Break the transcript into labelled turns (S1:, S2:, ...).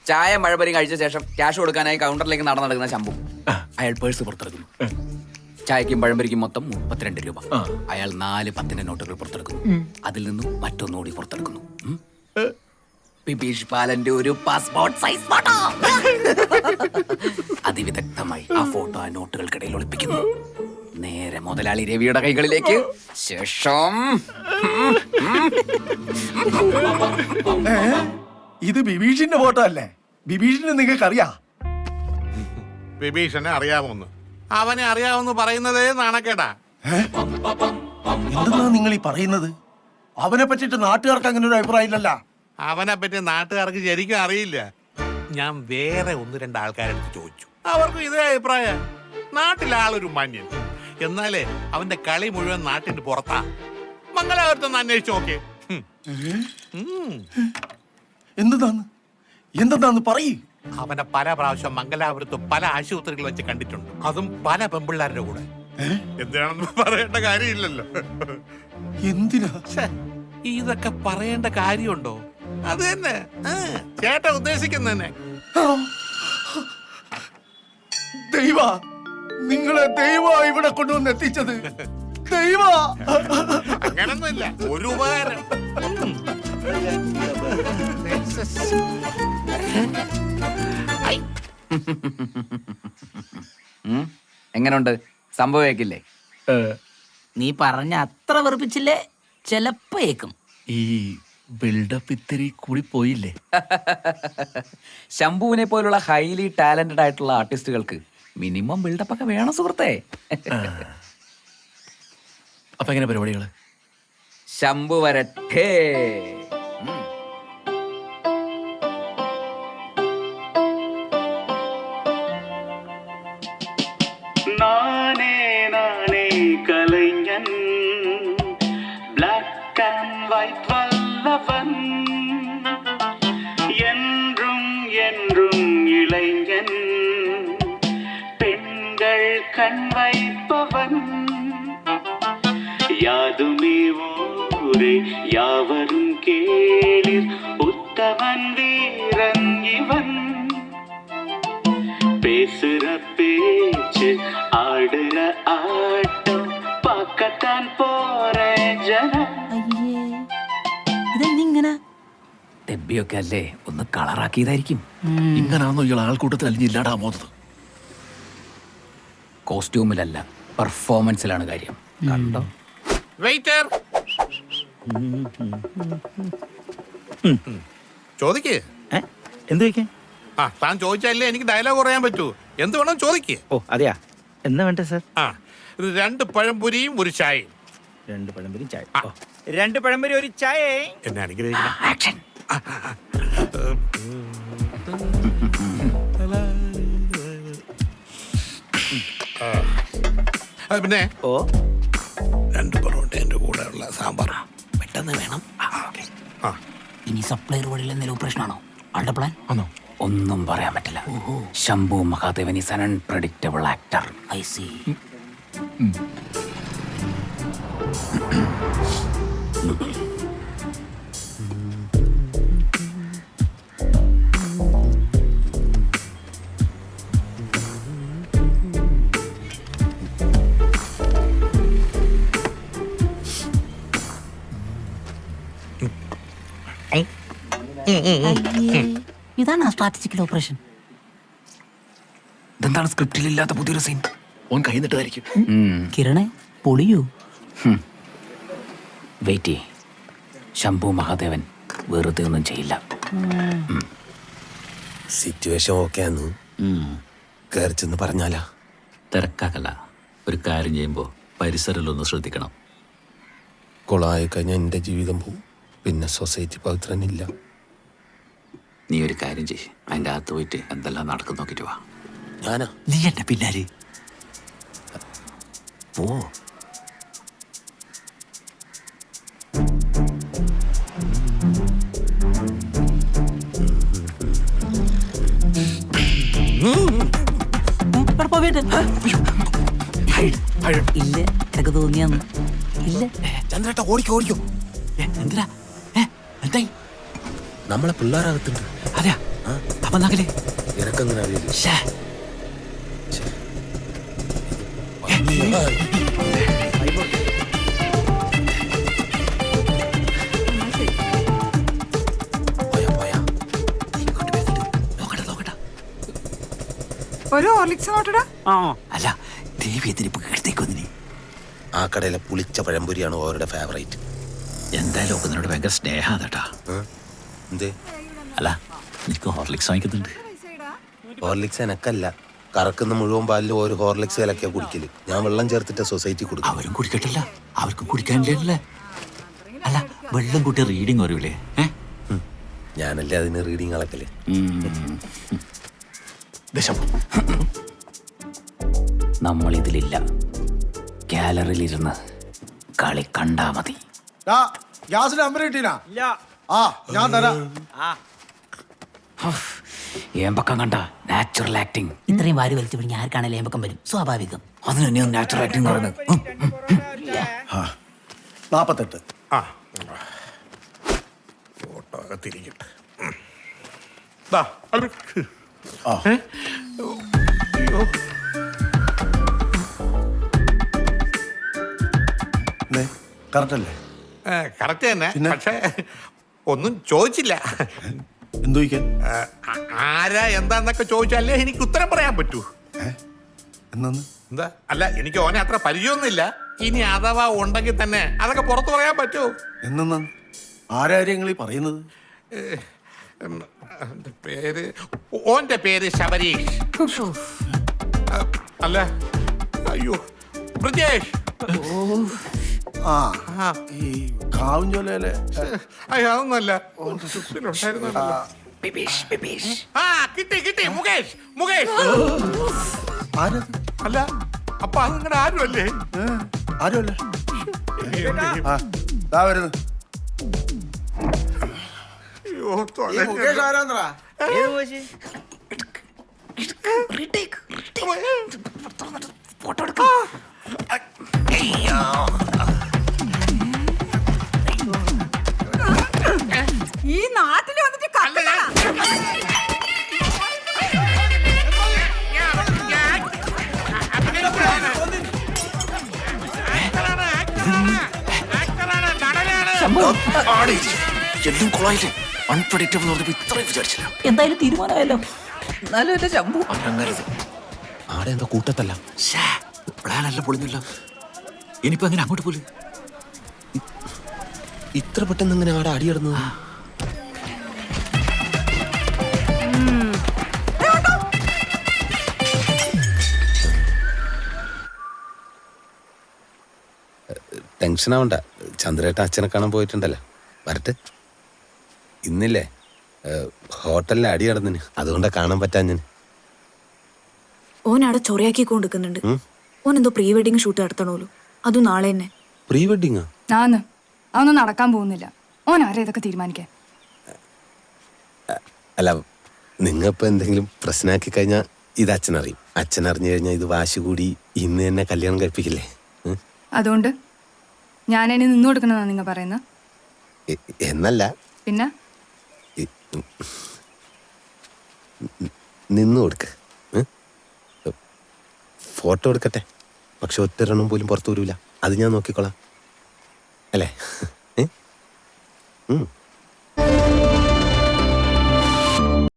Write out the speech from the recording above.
S1: ചായ മഴപരി കഴിച്ച ശേഷം ക്യാഷ് കൊടുക്കാനായി കൗണ്ടറിലേക്ക് നടക്കുന്ന ശംഭു. അയാൾ പേഴ്സ് പുറത്തെടുക്കുന്നു. ചായക്കും പഴംപരിക്കും മൊത്തം 32 രൂപ. അയാൾ 4 10 നോട്ടുകൾ പുറത്തെടുക്കുന്നു. അതിൽ നിന്നും മറ്റൊന്നുകൂടി പുറത്തെടുക്കുന്നു. ബിബീഷ് ബാലന്റെ ഒരു പാസ്പോർട്ട് സൈസ് ഫോട്ടോ. അതിവിദഗ്ധമായി ആ ഫോട്ടോ ആ നോട്ടുകൾക്കിടയിൽ ഒളിപ്പിക്കുന്നു. നേരെ മുതലാളി രവിയുടെ കൈകളിലേക്ക്. ശേഷം
S2: ഇത് ബിബീഷിന്റെ ഫോട്ടോ അല്ലേ? ബിബീഷിനെ നിങ്ങൾക്ക് അറിയാ?
S3: ബിബീഷനെ അറിയാമോന്ന്? അവനെ അറിയാമെന്ന് പറയുന്നതേ നാണക്കേടാ.
S2: എന്തെന്നാ നിങ്ങൾ ഈ പറയുന്നത്? അവനെ പറ്റിട്ട് നാട്ടുകാർക്ക് അങ്ങനെ ഒരു അഭിപ്രായം ഇല്ലല്ലോ.
S3: അവനെ പറ്റി നാട്ടുകാർക്ക് ശരിക്കും അറിയില്ല. ഞാൻ വേറെ 1-2 ആൾക്കാരെടുത്ത് ചോദിച്ചു, അവർക്കും ഇതേ അഭിപ്രായം. നാട്ടിലെ ആളൊരു മാന്യൻ, എന്നാലേ അവന്റെ കളി മുഴുവൻ നാട്ടിന്റെ പുറത്താ. മംഗലാപുരത്തൊന്ന് അന്വേഷിച്ചു നോക്കേ.
S2: എന്തെന്നാന്ന് പറയൂ.
S3: അവനെ പല പ്രാവശ്യം മംഗലാപുരത്ത് പല ആശുപത്രികൾ വെച്ച് കണ്ടിട്ടുണ്ട്, അതും പല പെമ്പിള്ളാരുടെ കൂടെ. എന്താണെന്ന് പറയേണ്ട കാര്യമില്ലല്ലോ.
S2: എന്തിനാ
S3: ഇതൊക്കെ പറയേണ്ട കാര്യമുണ്ടോ? അത് തന്നെ ചേട്ട ഉദ്ദേശിക്കുന്നതന്നെ.
S2: ദൈവ, നിങ്ങളെ ദൈവ ഇവിടെ കൊണ്ടുവന്ന് എത്തിച്ചത്. ദൈവ,
S3: അങ്ങനൊന്നുമില്ല, ഒരു ഉപകാരം.
S1: എങ്ങനുണ്ട്? സംഭവിക്കില്ലേ?
S4: നീ പറഞ്ഞ അത്ര വെറുപ്പിച്ചില്ലേ? ചെലപ്പോ ഏക്കും.
S5: ഈ ബിൽഡപ്പ് ഇത്തിരി കൂടി പോയില്ലേ?
S1: ശംഭുവിനെ പോലുള്ള ഹൈലി ടാലന്റഡ് ആയിട്ടുള്ള ആർട്ടിസ്റ്റുകൾക്ക് മിനിമം ബിൽഡപ്പ് ഒക്കെ വേണം സുഹൃത്തെ.
S5: അപ്പൊ എങ്ങനെ പരിപാടികള്?
S1: ശംഭു വരട്ടെ.
S6: நானே நானே கலைஞன், பிளாக் அண்ட் ஒயிட் வல்லவன், என்றும் என்றும் இளைஞன், பெண்கள் கண் வைப்பவன், யாதுமே ஊரே யாவரும் கேளிர், உத்தமன் வீரன் இவன், பேசுற பேச்சு ஆடுற ஆட்டம் பார்க்கத்தான் போற ஜனம்.
S4: ഇതെന്തിങ്ങനെ?
S1: ഡെബ്ബിയൊക്കെ അല്ലേ, ഒന്ന് കളറാക്കിയതായിരിക്കും.
S5: ഇങ്ങനാണോ ഇയാൾ ആൾക്കൂട്ടത്തിൽ അലിഞ്ഞില്ലാടാ പോകുന്നത്?
S1: കോസ്റ്റ്യൂമിലല്ല, പെർഫോമൻസിലാണ് കാര്യം. കണ്ടോ?
S3: വെയിറ്റർ, ചോദിക്കേ.
S7: എന്ത് ചോദിക്കാൻ?
S3: താൻ ചോദിച്ചാലേ എനിക്ക് ഡയലോഗ് പറയാൻ പറ്റൂ. എന്ത് വേണം ചോദിക്കേ.
S7: ഓ അതെയാ, എന്നാ വേണ്ടേ സാർ?
S3: 2 പഴംപൊരിയും 1 ചായയും.
S7: 2 പഴംപൊരി ചായ. 2 പഴംപൊരി 1 ചായ.
S3: എന്നെ അനുഗ്രഹിക്കണം. പിന്നെ
S7: ഓ
S3: 2 പൊറോട്ട എന്റെ കൂടെ ഉള്ള സാമ്പാർ
S1: പെട്ടെന്ന് വേണം. ഇനി സപ്ലൈർ വഴിയിലെ എന്തെങ്കിലും ഓപ്പറേഷനാണോ ആളുടെ പ്ലാൻ?
S5: ആണോ?
S1: ഒന്നും പറയാൻ പറ്റില്ല. Shambhu Mahadevan is an unpredictable actor. I see.
S4: ഇതാണ് സ്ട്രാറ്റജിക്കൽ ഓപ്പറേഷൻ.
S1: ഇതെന്താണ് സ്ക്രിപ്റ്റിലില്ലാത്ത പുതിയൊരു സീൻ?
S5: ഓൻ കൈ നിട്ടതായിരിക്കും.
S4: കിരണേ പൊളിയൂ.
S1: വെയിറ്റ്. ശംഭു മഹാദേവൻ വെറുതെ ഒന്നും ചെയ്യില്ല.
S8: സിറ്റുവേഷൻ ഓക്കെ ആന്ന് കയറി ചെന്ന് പറഞ്ഞാലാ?
S5: തിരക്കാക്കല്ല, ഒരു കാര്യം ചെയ്യുമ്പോൾ പരിസരമൊന്ന് ശ്രദ്ധിക്കണം.
S8: കൊളായി കഴിഞ്ഞാൽ എൻ്റെ ജീവിതം പോവും, പിന്നെ സൊസൈറ്റി പവിത്രനില്ല.
S5: നീ ഒരു കാര്യം ചെയ്യ്, അതിൻ്റെ അകത്ത് പോയിട്ട് എന്തെല്ലാം നടക്കും നോക്കിട്ട് വാ.
S8: ഞാനാ?
S5: നീ എന്നെ പിന്നാലെ പോ.
S4: ഇല്ല, എനിക്ക് തോന്നിയാന്ന്. ഇല്ല
S8: ചന്ദ്രേട്ട ഓടിക്കോ ഓടിക്കോ.
S5: എന്തിനാ? എന്തായി?
S8: നമ്മളെ പിള്ളേരകത്തുണ്ട്.
S5: അതെയാ? വന്നാക്കലേ
S8: എനക്കങ്ങനെ അറിയില്ല.
S9: ഒരു ഹോർലിക്സ് നോട്ടടാ.
S5: അല്ല ദേവി എന്തിനിപ്പോ കേട്ടേക്കൊന്നിനി.
S8: ആ കടയിലെ പുളിച്ച പഴംപൊരിയാണ് ഓരുടെ ഫേവറേറ്റ്.
S5: എന്തായാലും ഒന്നിനോട് ഭയങ്കര സ്നേഹം കേട്ടാ.
S8: എന്തേ?
S5: അല്ല എനിക്ക് ഹോർലിക്സ് വാങ്ങിക്കുന്നുണ്ട്.
S8: ഹോർലിക്സ് എനക്കല്ല, കറക്കുന്ന മുഴുവൻ പാലിൽ ഒരു ഹോർലിക്സ് കലക്കിയാ കുടിക്കല്. ഞാൻ വെള്ളം ചേർത്തിട്ട് സൊസൈറ്റി കൊടുക്കും.
S5: അവരും കുടിക്കട്ടില്ല, അവർക്കും കുടിക്കാനില്ലേ. അല്ല വെള്ളം കൂട്ടി റീഡിങ് വരൂലേ?
S8: ഞാനല്ലേ അതിന് റീഡിങ് അളക്കല്.
S1: നമ്മളിതിലില്ല, ഗാലറിയിലിരുന്ന് കളി കണ്ടാ മതി.
S2: ഗ്യാസിന് നമ്പർ കിട്ടീനാ?
S7: ഇല്ല.
S2: ആ ഞാൻ തരാം.
S1: ഏമ്പക്കം കണ്ട നാച്ചുറൽ ആക്ടിങ്.
S4: ഇത്രയും വാരി വലിച്ചു പിടിഞ്ഞ ആർക്കാണേലും ഏമ്പക്കം വരും, സ്വാഭാവികം.
S1: അതിന് തന്നെയാണ് നാച്ചുറൽ ആക്ടിങ് പറയുന്നത്.
S2: 48.
S3: ആ ഫോട്ടോ അകത്തിരിക്കട്ടെ. ദാ, അത്
S2: ആ.
S3: അയ്യോ.
S2: കറക്റ്റ് അല്ലേ?
S3: കറക്റ്റ് തന്നെ,
S2: പിന്നെ?
S3: പക്ഷേ ഒന്നും ചോദിച്ചില്ല.
S2: എന്തു ചോദിക്കാൻ?
S3: ആരാ എന്താന്നൊക്കെ ചോദിച്ചാലേ എനിക്ക് ഉത്തരം പറയാൻ പറ്റൂ.
S2: എന്നാന്ന്?
S3: എന്താ? അല്ല എനിക്ക് ഓനെ അത്ര പരിചയമൊന്നുമില്ല. ഇനി അഥവാ ഉണ്ടെങ്കിൽ തന്നെ അതൊക്കെ പുറത്ത് പറയാൻ പറ്റുമോ?
S2: എന്നാന്ന്? ആരാര്യങ്ങൾ ഈ പറയുന്നത്?
S3: എൻ്റെ പേര്, ഓന്റെ പേര് ശബരീഷ്. അല്ല അയ്യോ ബ്രിജേഷ്.
S2: ആ ഈ കാവുംചോലയിലെ
S3: അയ്യോ അതൊന്നുമല്ല. ആ കിട്ടി കിട്ടി, മുകേഷ്. മുകേഷ്
S2: ആരത്?
S3: അല്ല അപ്പൊ അത് നിങ്ങളുടെ ആരും അല്ലേ?
S2: ആരുമല്ല. ആ ദാ വരുന്നു.
S3: അയ്യോ
S2: ആരാന്നറാ?
S7: ഏത് മുകേഷ്?
S9: ഈ നാട്ടിൽ വന്നിട്ട് കത്തിക്കണ.
S5: എല്ലാം കൊളായില്ലേ? അൺപ്രഡിക്റ്റബിൾ ഇത്രയും വിചാരിച്ചില്ല.
S4: എന്തായാലും തീരുമാനമായല്ലോ.
S9: എന്നാലും എന്റെ ശംഭു
S8: ആടെ എന്താ കൂട്ടത്തല്ല.
S5: പ്ലാനല്ല പൊളിഞ്ഞില്ല. ഇനിയിപ്പോ അങ്ങനെ അങ്ങോട്ട് പോലും.
S8: ഇത്ര പെട്ടെന്ന് ഇങ്ങനെ ആടെ അടിയിടുന്നത്? ടെൻഷൻ ആവണ്ട, ചന്ദ്രേട്ട അച്ഛനെ കാണാൻ പോയിട്ടുണ്ടല്ലോ. വരട്ടെ. ഇന്നില്ലേ ഹോട്ടലിൽ അടി നടന്നിന്, അതുകൊണ്ടാ കാണാൻ പറ്റാൻ ഞാൻ.
S10: ഓനവിടെ ചൊറയാക്കി കൊണ്ടിരിക്കുന്നുണ്ട്. ഓൻ എന്തോ പ്രീ വെഡിങ് ഷൂട്ട് നടത്തണോലോ, അതും നാളെ തന്നെ.
S8: പ്രീ വെഡിങ്ങാ?
S9: അതൊന്നും നടക്കാൻ പോകുന്നില്ല. ഓൻ ആരാ ഇതൊക്കെ തീരുമാനിക്കാൻ?
S8: അല്ല, നിങ്ങപ്പോ എന്തെങ്കിലും പ്രശ്നമാക്കി കഴിഞ്ഞാൽ ഇത് അച്ഛനറിയും. അച്ഛൻ അറിഞ്ഞു കഴിഞ്ഞാൽ ഇത് വാശി കൂടി ഇന്ന് തന്നെ കല്യാണം കഴിപ്പിക്കില്ലേ?
S9: അതുകൊണ്ട് ഞാനതിന് നിന്നു കൊടുക്കണമെന്നാ നിങ്ങൾ പറയുന്നത്?
S8: എന്നല്ല,
S9: പിന്നെ
S8: നിന്നു കൊടുക്ക. ഫോട്ടോ എടുക്കട്ടെ, പക്ഷെ ഒറ്റൊരെണ്ണം പോലും പുറത്തു വരൂല. അത് ഞാൻ നോക്കിക്കോളാം, അല്ലേ?